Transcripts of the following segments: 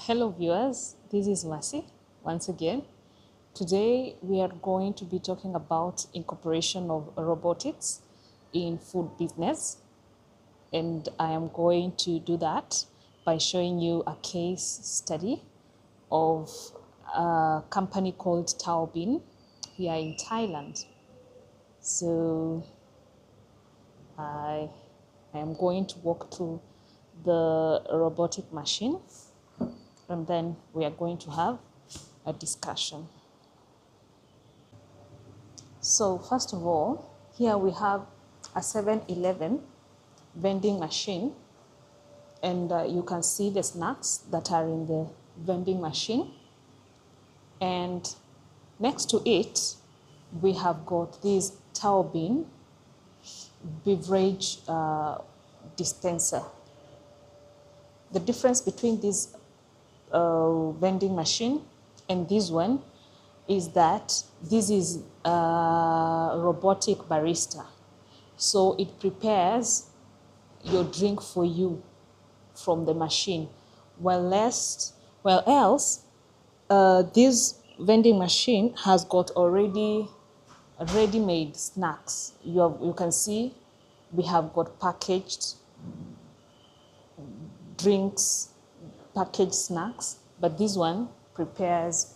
Hello viewers, this is Mercy once again. Today we are going to be talking about incorporation of robotics in food business, and I am going to do that by showing you a case study of a company called Taobin here in Thailand. So I am going to walk through the robotic machine, and then we are going to have a discussion. So first of all, here we have a 7-Eleven vending machine, and you can see the snacks that are in the vending machine, and next to it we have got this Taobin beverage dispenser. The difference between this vending machine and this one is that this is a robotic barista, so it prepares your drink for you from the machine, while else this vending machine has got already ready-made snacks. You can see we have got packaged drinks, packaged snacks, but this one prepares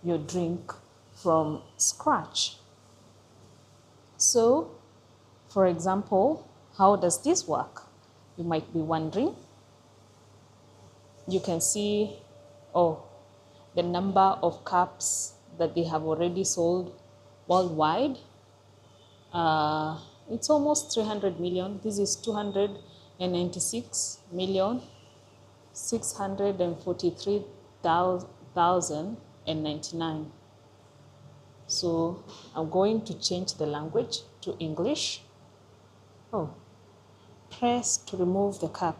your drink from scratch. So, for example, how does this work? You might be wondering. You can see, the number of cups that they have already sold worldwide. It's almost 300 million. This is 296,643,099. So I'm going to change the language to English. Press to remove the cup.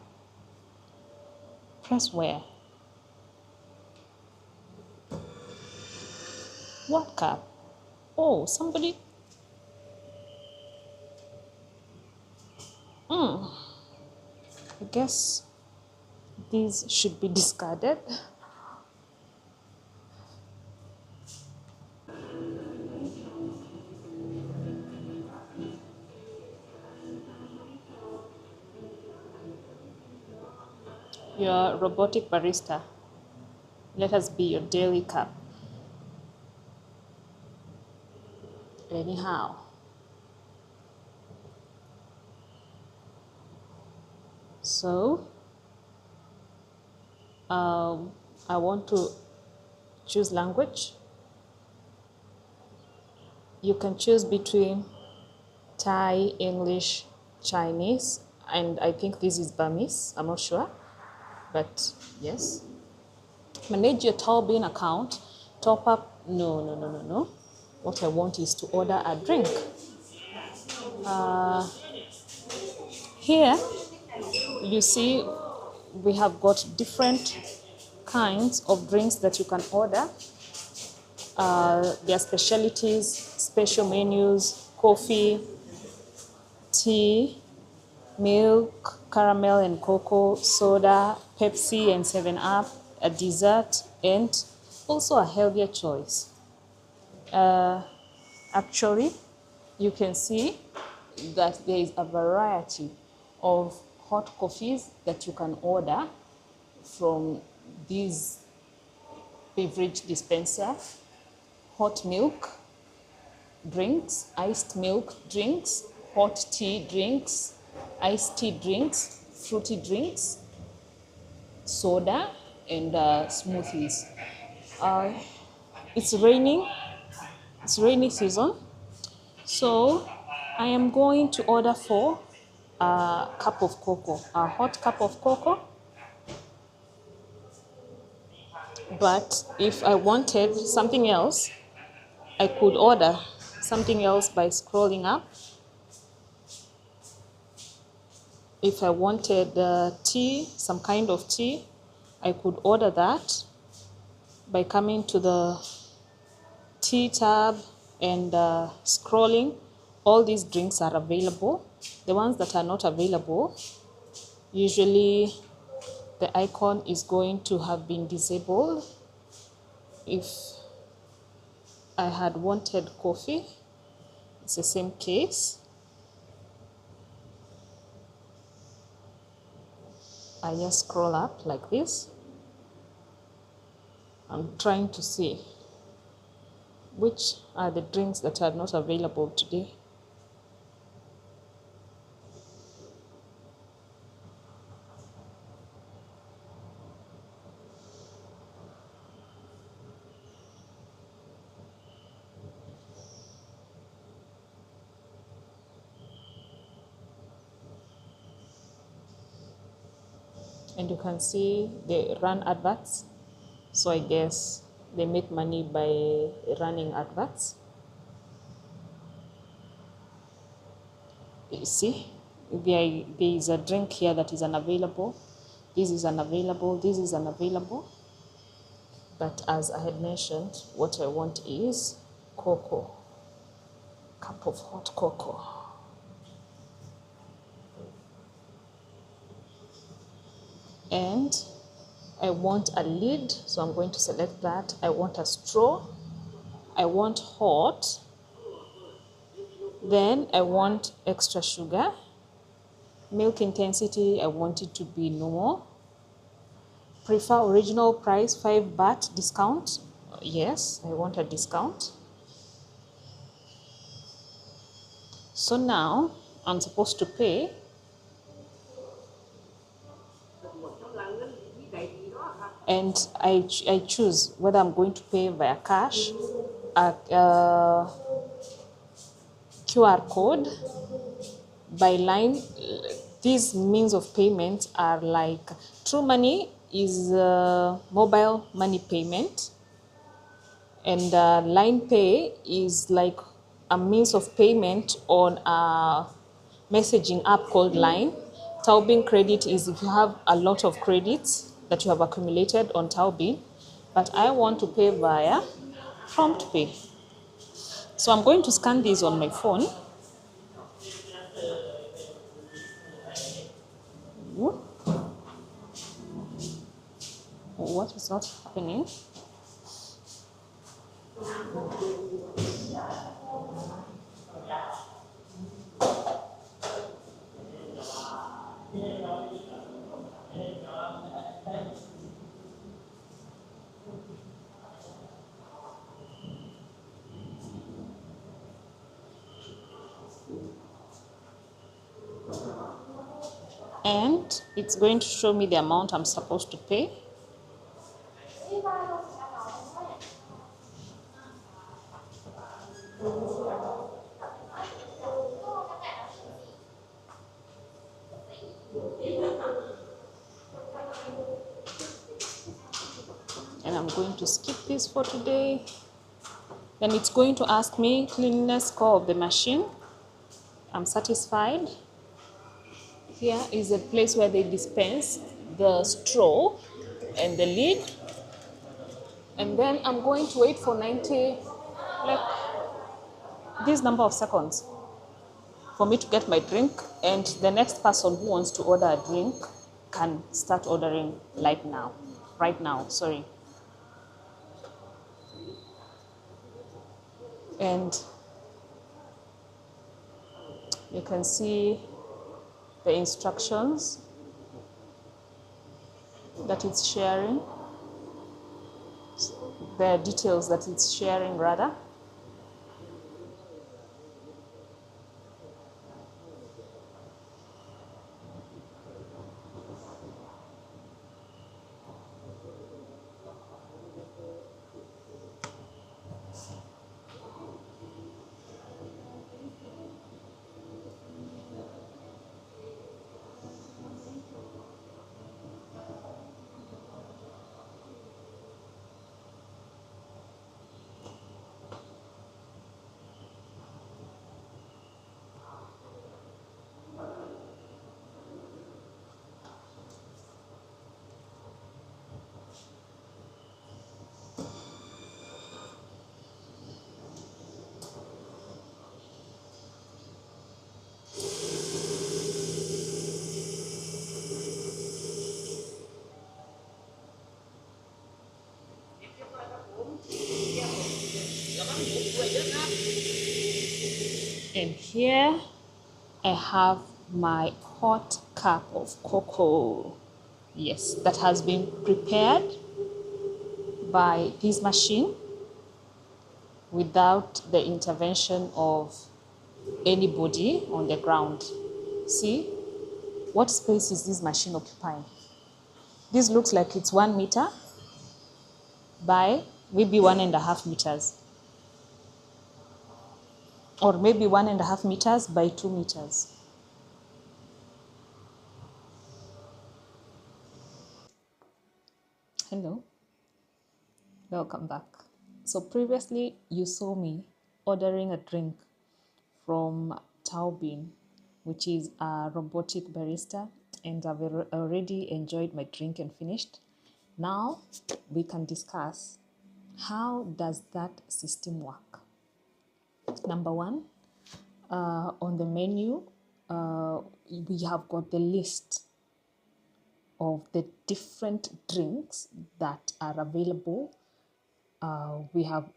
Press where? What cup? Oh, somebody. I guess these should be discarded. Your robotic barista, let us be your daily cup. Anyhow, so I want to choose language. You can choose between Thai, English, Chinese, and I think this is Burmese. I'm not sure, but yes. Manage your Taobin account. Top up. No. What I want is to order a drink. Here, you see, we have got different kinds of drinks that you can order. Their specialties, special menus, coffee, tea, milk, caramel and cocoa, soda, Pepsi and 7-Up, a dessert, and also a healthier choice. Actually, you can see that there is a variety of hot coffees that you can order from these beverage dispenser. Hot milk drinks, iced milk drinks, hot tea drinks, iced tea drinks, fruity drinks, soda, and smoothies. It's raining. It's rainy season, so I am going to order for a cup of cocoa, a hot cup of cocoa. But if I wanted something else, I could order something else by scrolling up. If I wanted tea, some kind of tea, I could order that by coming to the tea tab and scrolling. All these drinks are available. The ones that are not available, usually the icon is going to have been disabled. If I had wanted coffee, it's the same case. I just scroll up like this. I'm trying to see which are the drinks that are not available today. And you can see they run adverts. So I guess they make money by running adverts. You see, there is a drink here that is unavailable. This is unavailable. This is unavailable. But as I had mentioned, what I want is cocoa. Cup of hot cocoa. And I want a lid, so I'm going to select that. I want a straw. I want hot. Then I want extra sugar. Milk intensity, I want it to be normal. Prefer original price, 5 baht discount. Yes, I want a discount. So now I'm supposed to pay. And I choose whether I'm going to pay via cash, QR code, by line. These means of payment are like True Money is mobile money payment, and Line Pay is like a means of payment on a messaging app called Line. Taobin credit is if you have a lot of credits that you have accumulated on Taobin, but I want to pay via Prompt Pay. So I'm going to scan these on my phone. What is not happening? And it's going to show me the amount I'm supposed to pay. And I'm going to skip this for today. Then it's going to ask me cleanliness score of the machine. I'm satisfied. Here is a place where they dispense the straw and the lid. And then I'm going to wait for 90, like this number of seconds for me to get my drink. And the next person who wants to order a drink can start ordering right now, sorry. And you can see the instructions that it's sharing, the details that it's sharing rather. And here I have my hot cup of cocoa. Yes, that has been prepared by this machine without the intervention of anybody on the ground. See, what space is this machine occupying? This looks like it's 1 meter by maybe 1.5 meters, or maybe 1.5 meters by 2 meters. Hello, welcome back. So previously you saw me ordering a drink from Taobin, which is a robotic barista, and I've already enjoyed my drink and finished. Now we can discuss, how does that system work? Number one, on the menu, we have got the list of the different drinks that are available. We have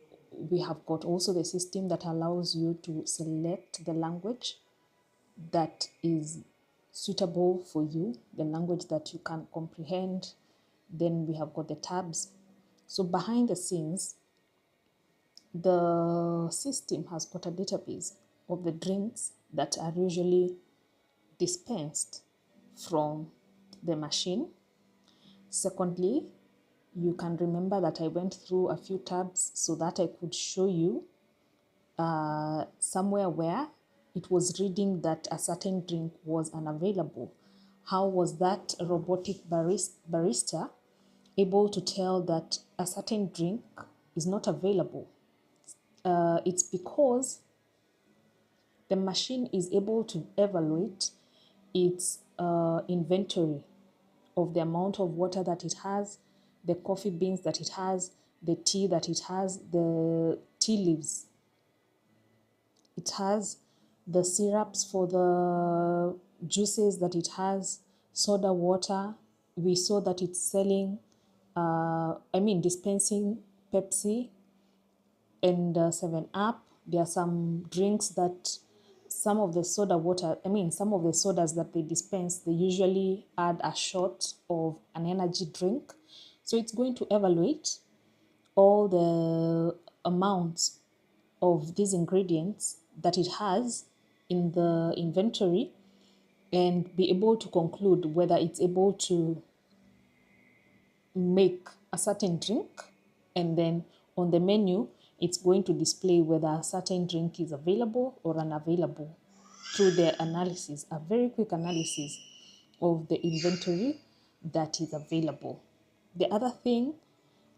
got also the system that allows you to select the language that is suitable for you, the language that you can comprehend. Then we have got the tabs. So behind the scenes, the system has got a database of the drinks that are usually dispensed from the machine. Secondly, you can remember that I went through a few tabs so that I could show you somewhere where it was reading that a certain drink was unavailable. How was that robotic barista able to tell that a certain drink is not available? It's because the machine is able to evaluate its inventory of the amount of water that it has, the coffee beans that it has, the tea that it has, the tea leaves. It has the syrups for the juices that it has, soda water. We saw that it's selling, dispensing Pepsi and 7-Up. There are some drinks that some of the sodas that they dispense, they usually add a shot of an energy drink. So it's going to evaluate all the amounts of these ingredients that it has in the inventory and be able to conclude whether it's able to make a certain drink. And then on the menu, it's going to display whether a certain drink is available or unavailable through the analysis, a very quick analysis of the inventory that is available. The other thing,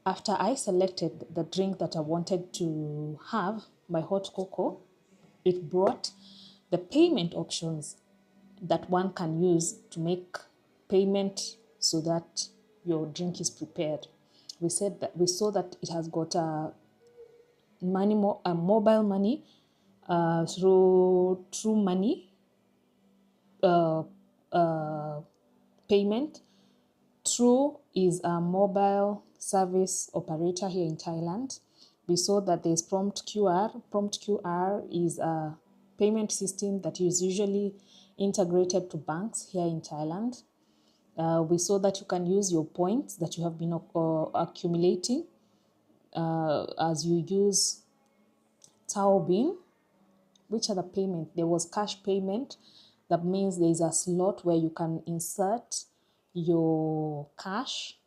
after I selected the drink that I wanted to have, my hot cocoa, it brought the payment options that one can use to make payment so that your drink is prepared. We saw that it has got a mobile money through True Money payment. True is a mobile service operator here in Thailand. We saw that there's Prompt QR. Prompt QR is a payment system that is usually integrated to banks here in Thailand. We saw that you can use your points that you have been accumulating as you use Taobin. Which other payment? There was cash payment. That means there is a slot where you can insert your cash.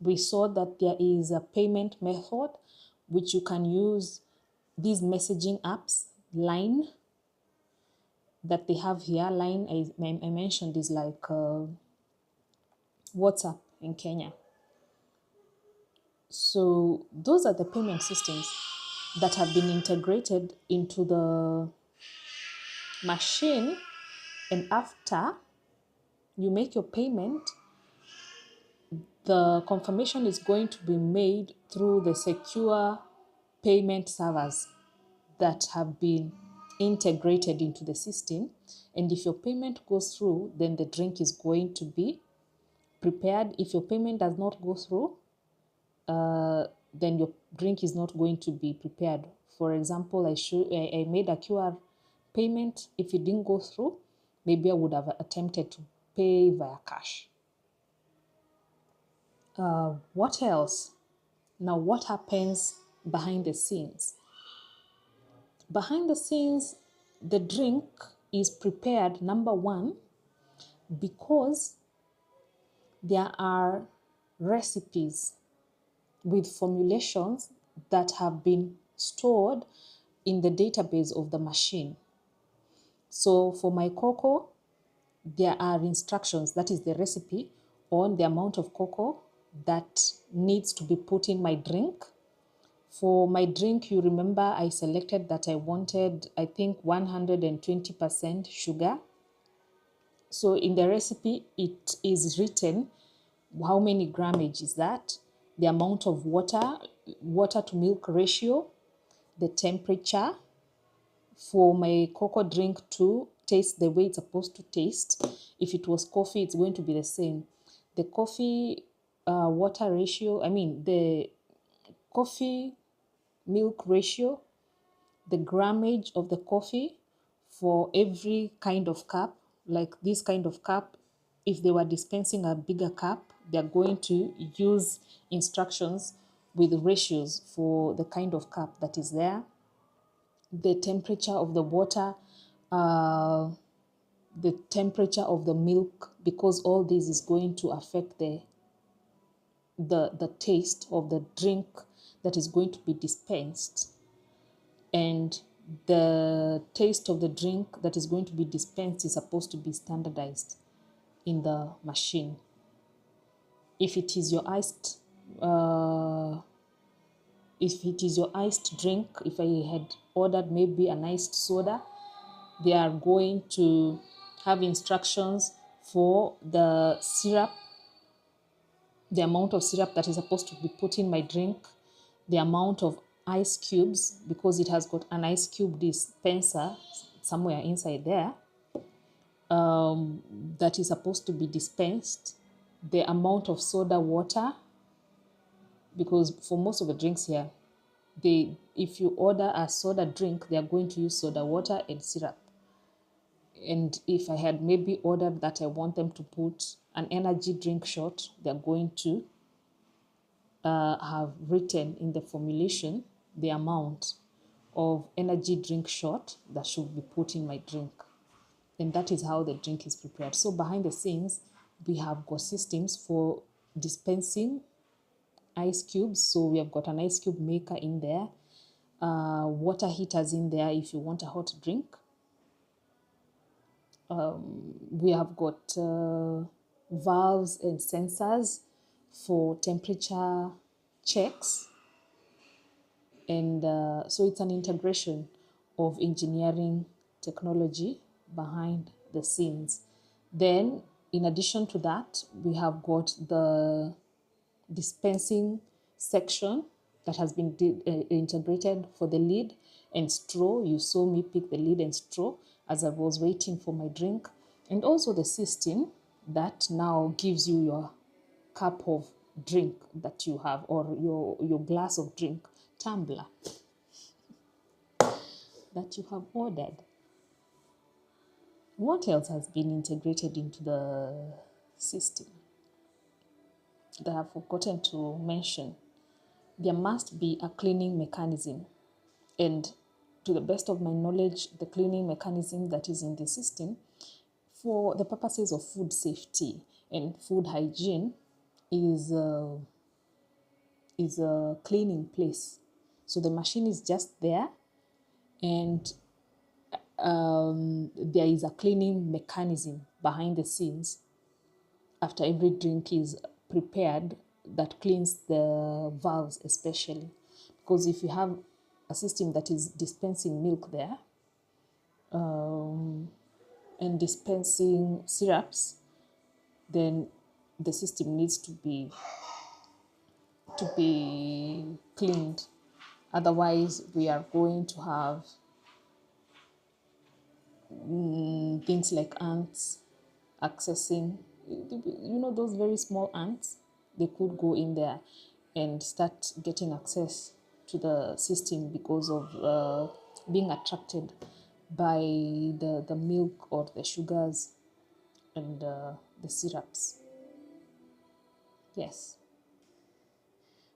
We saw that there is a payment method which you can use these messaging apps, Line, that they have here. Line, I mentioned, is like WhatsApp in Kenya. So those are the payment systems that have been integrated into the machine, and after you make your payment, the confirmation is going to be made through the secure payment servers that have been integrated into the system. And if your payment goes through, then the drink is going to be prepared. If your payment does not go through, then your drink is not going to be prepared for example, I made a QR payment. If it didn't go through, maybe I would have attempted to pay via cash. What else? Now, what happens behind the scenes? Behind the scenes, the drink is prepared, number one, because there are recipes with formulations that have been stored in the database of the machine. So for my cocoa, there are instructions, that is the recipe, on the amount of cocoa that needs to be put in my drink. For my drink, you remember I selected that I wanted, I think, 120% sugar. So in the recipe, it is written how many grammage is that, the amount of water to milk ratio, the temperature for my cocoa drink to taste the way it's supposed to taste. If it was coffee, it's going to be the same. The coffee water ratio, the coffee milk ratio, the grammage of the coffee for every kind of cup, like this kind of cup. If they were dispensing a bigger cup, they're going to use instructions with ratios for the kind of cup that is there. The temperature of the water, the temperature of the milk, because all this is going to affect the taste of the drink that is going to be dispensed. And the taste of the drink that is going to be dispensed is supposed to be standardized in the machine. If it is your iced drink, if I had ordered maybe an iced soda, they are going to have instructions for the syrup, the amount of syrup that is supposed to be put in my drink, the amount of ice cubes, because it has got an ice cube dispenser somewhere inside there, that is supposed to be dispensed, the amount of soda water, because for most of the drinks here, if you order a soda drink, they are going to use soda water and syrup. And if I had maybe ordered that I want them to put an energy drink shot, they're going to have written in the formulation the amount of energy drink shot that should be put in my drink. And that is how the drink is prepared. So behind the scenes, we have got systems for dispensing ice cubes. So we have got an ice cube maker in there, water heaters in there if you want a hot drink. We have got valves and sensors for temperature checks. And so it's an integration of engineering technology behind the scenes. Then, in addition to that, we have got the dispensing section that has been integrated for the lid and straw. You saw me pick the lid and straw as I was waiting for my drink. And also the system that now gives you your cup of drink that you have, or your glass of drink, tumbler that you have ordered. What else has been integrated into the system that I have forgotten to mention? There must be a cleaning mechanism. And to the best of my knowledge, the cleaning mechanism that is in the system for the purposes of food safety and food hygiene is a cleaning place. So the machine is just there, and there is a cleaning mechanism behind the scenes after every drink is prepared that cleans the valves especially. Because if you have a system that is dispensing milk there and dispensing syrups, then the system needs to be cleaned. Otherwise, we are going to have things like ants accessing, those very small ants. They could go in there and start getting access to the system because of being attracted by the milk or the sugars and the syrups. Yes.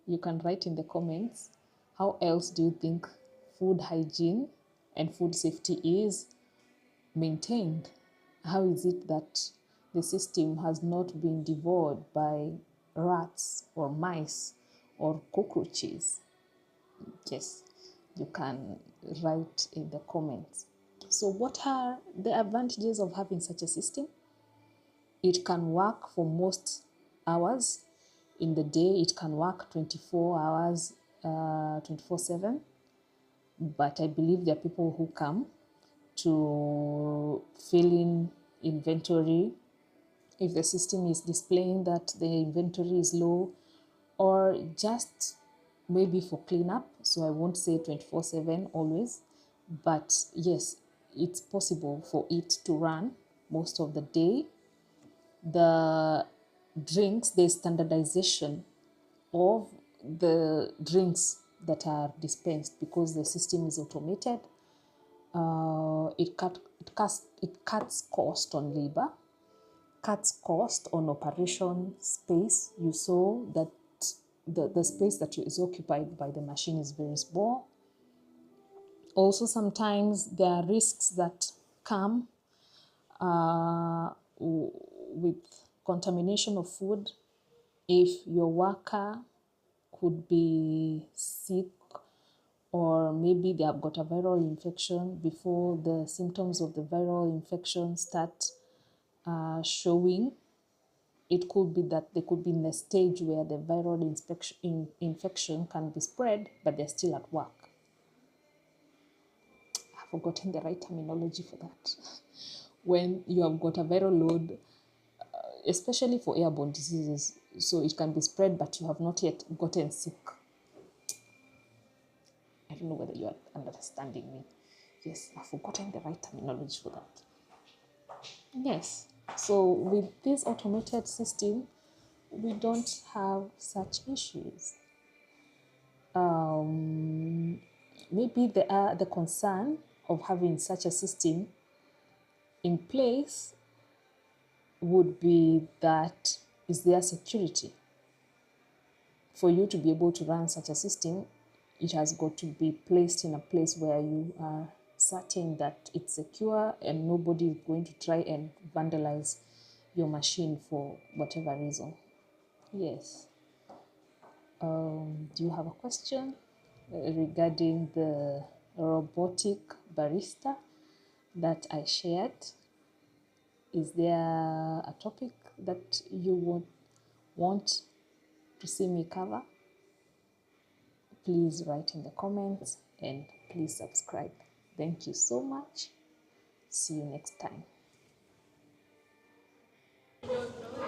You can write in the comments, how else do you think food hygiene and food safety is maintained? How is it that the system has not been devoured by rats or mice or cockroaches? Yes, you can write in the comments. So what are the advantages of having such a system? It can work for most hours in the day. It can work 24 hours, 24/7. But I believe there are people who come to fill in inventory if the system is displaying that the inventory is low, or just maybe for cleanup. So I won't say 24/7 always, but yes, it's possible for it to run most of the day. The drinks, there's standardization of the drinks that are dispensed because the system is automated. It cuts cost on labor, cuts cost on operation space. You saw that the space that is occupied by the machine is very small. Also, sometimes there are risks that come with contamination of food. If your worker could be sick, or maybe they have got a viral infection before the symptoms of the viral infection start showing, it could be that they could be in a stage where the viral infection can be spread, but they're still at work. I've forgotten the right terminology for that. When you have got a viral load, especially for airborne diseases, so it can be spread, but you have not yet gotten sick. I don't know whether you are understanding me. Yes, I've forgotten the right terminology for that. Yes, so with this automated system, we don't have such issues. Maybe the concern of having such a system in place would be that, is there security? For you to be able to run such a system, it has got to be placed in a place where you are certain that it's secure and nobody is going to try and vandalize your machine for whatever reason. Yes. Do you have a question regarding the robotic barista that I shared? Is there a topic that you would want to see me cover? Please write in the comments and please subscribe. Thank you so much. See you next time.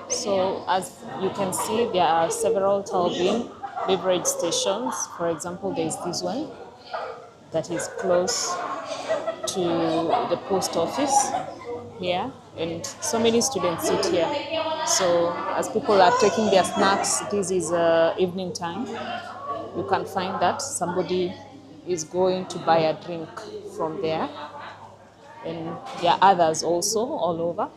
So as you can see, there are several Taobin beverage stations. For example, there's this one that is close to the post office here, and so many students sit here. So as people are taking their snacks, this is evening time, you can find that somebody is going to buy a drink from there, and there are others also all over.